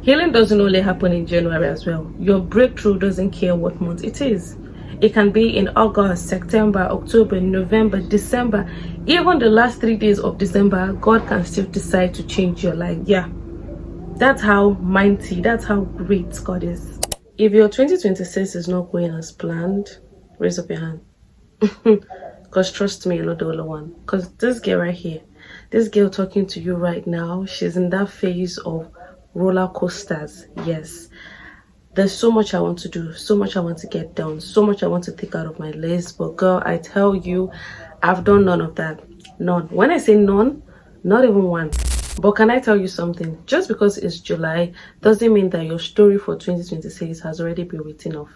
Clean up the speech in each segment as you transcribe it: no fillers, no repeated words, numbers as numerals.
Healing doesn't only happen in January as well. Your breakthrough doesn't care what month it is. It can be in August, September, October, November, December. Even the last 3 days of December, God can still decide to change your life. Yeah, that's how mighty, that's how great God is. If your 2026 is not going as planned, raise up your hand. Because trust me, you're not the only one. Because this girl right here, this girl talking to you right now, she's in that phase of roller coasters. Yes, there's so much I want to do, so much I want to get done, so much I want to take out of my list. But girl, I tell you, I've done none of that. None. When I say none, not even one. But can I tell you something? Just because it's July doesn't mean that your story for 2026 has already been written off.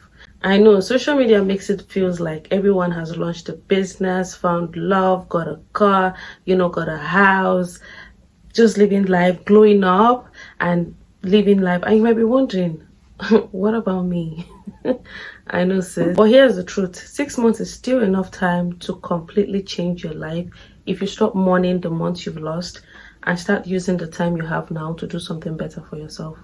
I know social media makes it feels like everyone has launched a business, found love, got a car, got a house, just living life, glowing up and living life. And you might be wondering, what about me? I know, sis. But here's the truth. 6 months is still enough time to completely change your life if you stop mourning the months you've lost and start using the time you have now to do something better for yourself.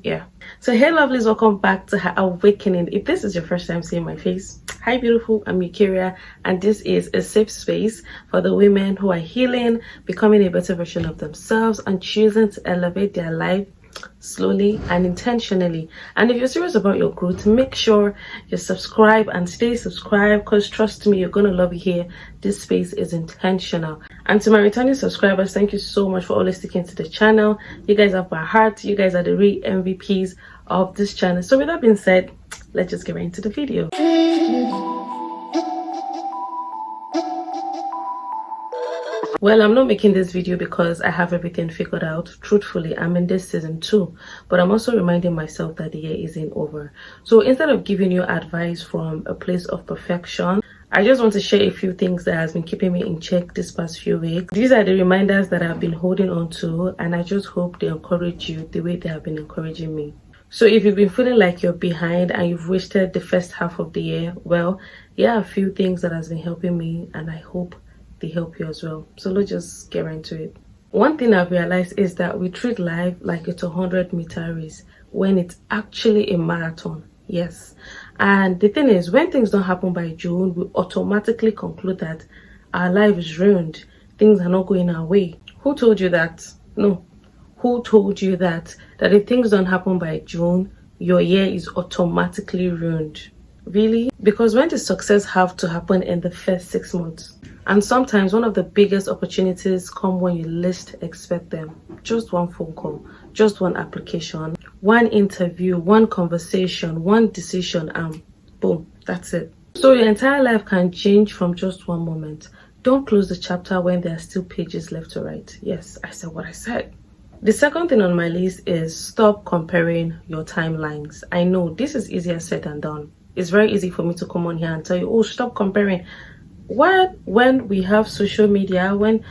Yeah. So hey lovelies, welcome back to Her Awakening. If this is your first time seeing my face, hi beautiful, I'm Eukaria, and this is a safe space for the women who are healing, becoming a better version of themselves, and choosing to elevate their life slowly and intentionally. And if you're serious about your growth, make sure you subscribe and stay subscribed, because trust me, you're gonna love it here. This space is intentional. And to my returning subscribers, thank you so much for always sticking to the channel. You guys have my heart. You guys are the real MVPs of this channel. So with that being said, let's just get right into the video. Well, I'm not making this video because I have everything figured out. Truthfully, I'm in this season 2, but I'm also reminding myself that the year isn't over. So instead of giving you advice from a place of perfection, I just want to share a few things that has been keeping me in check this past few weeks. These are the reminders that I've been holding on to, and I just hope they encourage you the way they have been encouraging me. So if you've been feeling like you're behind and you've wasted the first half of the year, well, yeah, a few things that has been helping me, and I hope they help you as well. So let's just get right into it. One thing I've realized is that we treat life like it's a 100-meter race when it's actually a marathon. Yes. And the thing is, when things don't happen by June, we automatically conclude that our life is ruined. Things are not going our way. Who told you that? No. Who told you that if things don't happen by June, your year is automatically ruined? Really? Because when does success have to happen in the first 6 months? And sometimes one of the biggest opportunities come when you least expect them. Just one phone call, just one application, one interview, one conversation, one decision, and boom, that's it. So your entire life can change from just one moment. Don't close the chapter when there are still pages left to write. Yes, I said what I said. The second thing on my list is stop comparing your timelines. I know this is easier said than done. It's very easy for me to come on here and tell you, oh, stop comparing. What? When we have social media, when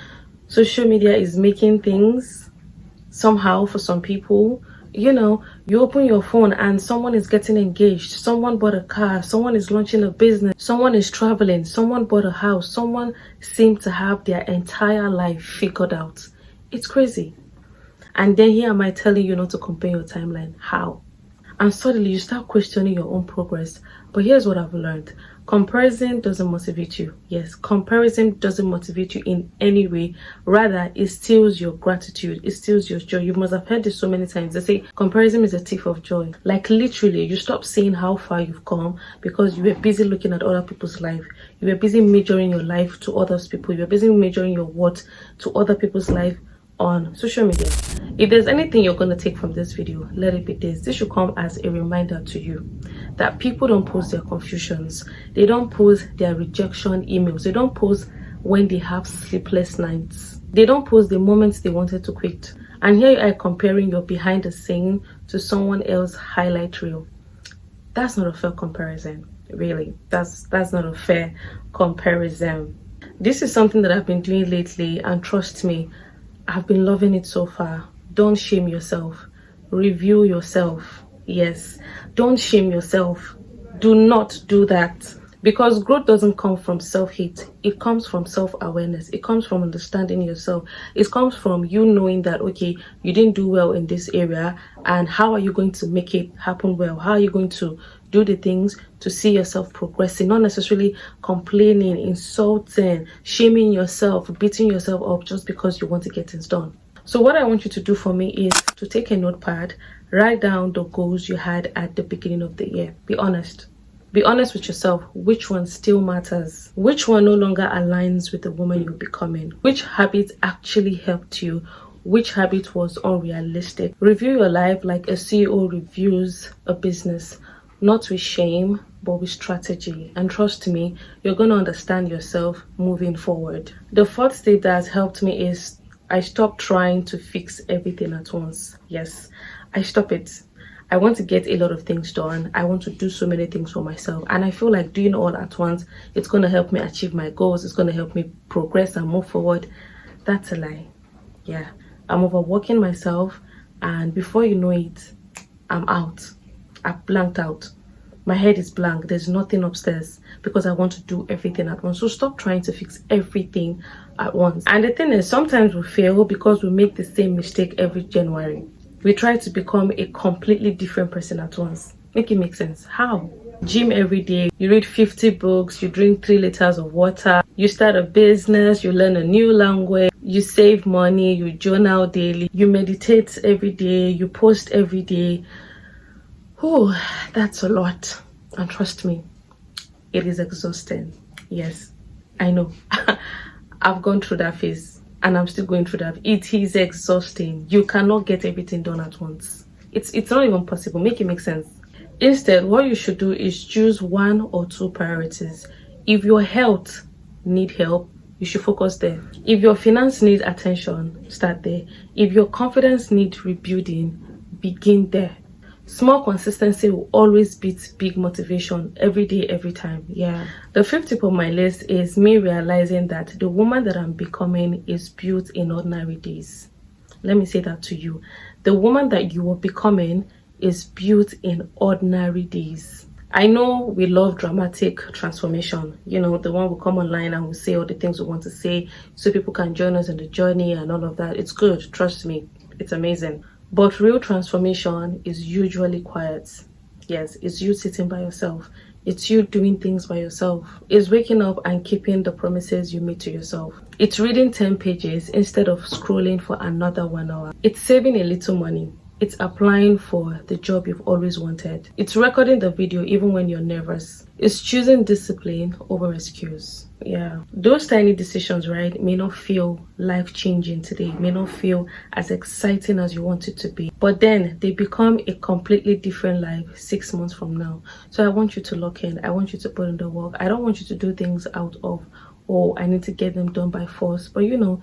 social media is making things somehow for some people, you open your phone and someone is getting engaged, someone bought a car, someone is launching a business, someone is traveling, someone bought a house, someone seemed to have their entire life figured out. It's crazy. And then here am I telling you not to compare your timeline. How? And suddenly you start questioning your own progress. But here's what I've learned. Comparison doesn't motivate you. Yes, comparison doesn't motivate you in any way. Rather, it steals your gratitude. It steals your joy. You must have heard this so many times. They say comparison is a thief of joy. Like literally, you stop seeing how far you've come because you were busy looking at other people's life. You were busy measuring your life to others people. You were busy measuring your worth to other people's life on social media. If there's anything you're going to take from this video, let it be this. This should come as a reminder to you that people don't post their confusions. They don't post their rejection emails. They don't post when they have sleepless nights. They don't post the moments they wanted to quit. And here you are comparing your behind the scene to someone else's highlight reel. That's not a fair comparison. Really, that's not a fair comparison. This is something that I've been doing lately, and trust me, I've been loving it so far. Don't shame yourself. Review yourself. Yes, don't shame yourself. Do not do that. Because growth doesn't come from self-hate. It comes from self-awareness. It comes from understanding yourself. It comes from you knowing that, okay, you didn't do well in this area, and how are you going to make it happen well? How are you going to do the things to see yourself progressing? Not necessarily complaining, insulting, shaming yourself, beating yourself up just because you want to get things done. So what I want you to do for me is to take a notepad, write down the goals you had at the beginning of the year. Be honest. Be honest with yourself. Which one still matters? Which one no longer aligns with the woman you're becoming? Which habit actually helped you? Which habit was unrealistic? Review your life like a CEO reviews a business. Not with shame, but with strategy. And trust me, you're going to understand yourself moving forward. The fourth step that has helped me is I stopped trying to fix everything at once. Yes, I stop it. I want to get a lot of things done. I want to do so many things for myself. And I feel like doing all at once, it's going to help me achieve my goals. It's going to help me progress and move forward. That's a lie. Yeah, I'm overworking myself. And before you know it, I'm out. I've blanked out. My head is blank. There's nothing upstairs because I want to do everything at once. So stop trying to fix everything at once. And the thing is, sometimes we fail because we make the same mistake every January. We try to become a completely different person at once. Make it make sense. How? Gym every day, you read 50 books, you drink 3 liters of water, you start a business, you learn a new language, you save money, you journal daily, you meditate every day, you post every day. Oh, that's a lot. And trust me, it is exhausting. Yes, I know. I've gone through that phase. And I'm still going through that. It is exhausting. You cannot get everything done at once. It's not even possible. Make it make sense. Instead, what you should do is choose 1 or 2 priorities. If your health need help, you should focus there. If your finance need attention, start there. If your confidence need rebuilding, begin there. Small consistency will always beat big motivation every day, every time. Yeah. The 5th tip on my list is me realizing that the woman that I'm becoming is built in ordinary days. Let me say that to you. The woman that you are becoming is built in ordinary days. I know we love dramatic transformation. You know, the one will come online and will say all the things we want to say so people can join us on the journey and all of that. It's good. Trust me. It's amazing. But real transformation is usually quiet. Yes, it's you sitting by yourself. It's you doing things by yourself. It's waking up and keeping the promises you made to yourself. It's reading 10 pages instead of scrolling for another 1 hour. It's saving a little money. It's applying for the job you've always wanted. It's recording the video even when you're nervous. It's choosing discipline over excuse. Yeah, those tiny decisions, right, may not feel life-changing today, may not feel as exciting as you want it to be, but then they become a completely different life 6 months from now. So I want you to lock in. I want you to put in the work. I don't want you to do things out of, oh, I need to get them done by force. But you know,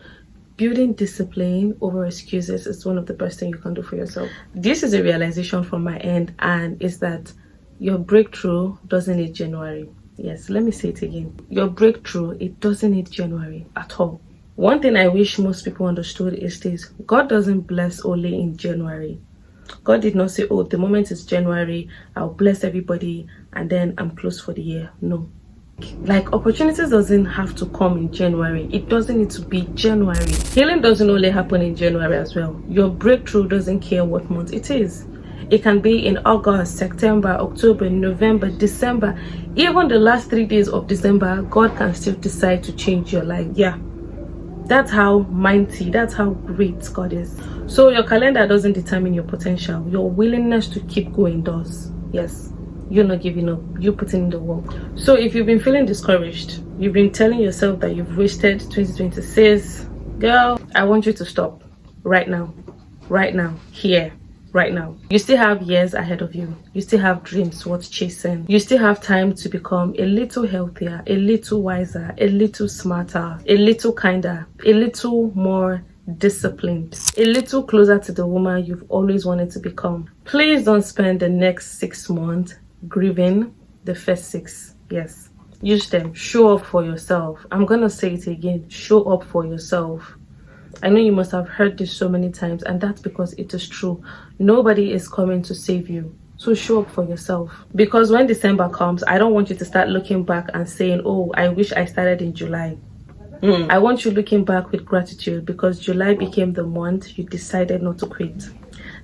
building discipline over excuses is one of the best things you can do for yourself. This is a realization from my end, and is that your breakthrough doesn't need January. Yes, let me say it again. Your breakthrough, it doesn't need January at all. One thing I wish most people understood is this: God doesn't bless only in January. God did not say, oh, the moment it's January, I'll bless everybody and then I'm closed for the year. No. Like, opportunities doesn't have to come in January. It doesn't need to be January. Healing doesn't only happen in January as well. Your breakthrough doesn't care what month it is. It can be in August, September, October, November, December. Even the last 3 days of December, God can still decide to change your life. Yeah, that's how mighty, that's how great God is. So your calendar doesn't determine your potential. Your willingness to keep going does. Yes, you're not giving up. You're putting in the work. So if you've been feeling discouraged, you've been telling yourself that you've wasted 2026, girl, I want you to stop right now, here. Right now, you still have years ahead of you. You still have dreams worth chasing. You still have time to become a little healthier, a little wiser, a little smarter, a little kinder, a little more disciplined, a little closer to the woman you've always wanted to become. Please don't spend the next 6 months grieving the first 6. Yes, use them. Show up for yourself. I'm gonna say it again. Show up for yourself. I know you must have heard this so many times, and that's because it is true. Nobody is coming to save you. So show up for yourself, because when December comes, I don't want you to start looking back and saying, oh, I wish I started in July. I want you looking back with gratitude, because July became the month you decided not to quit.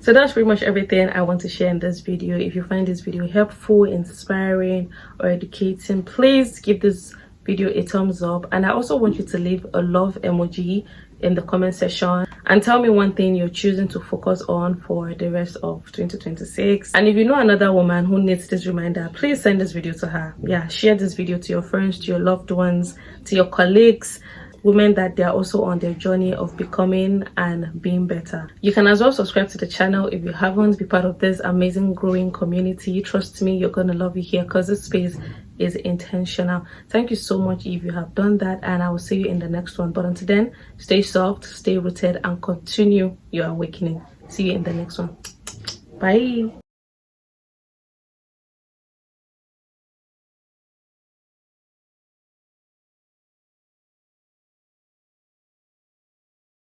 So that's pretty much everything I want to share in this video. If you find this video helpful, inspiring, or educating, please give this video a thumbs up. And I also want you to leave a love emoji in the comment section and tell me one thing you're choosing to focus on for the rest of 2026. And if you know another woman who needs this reminder, please send this video to her. Yeah, share this video to your friends, to your loved ones, to your colleagues, women that they are also on their journey of becoming and being better. You can as well subscribe to the channel if you haven't. Be part of this amazing growing community. Trust me, you're gonna love it here, because this space is intentional. Thank you so much if you have done that, and I will see you in the next one. But until then, stay soft, stay rooted, and continue your awakening. See you in the next one. Bye.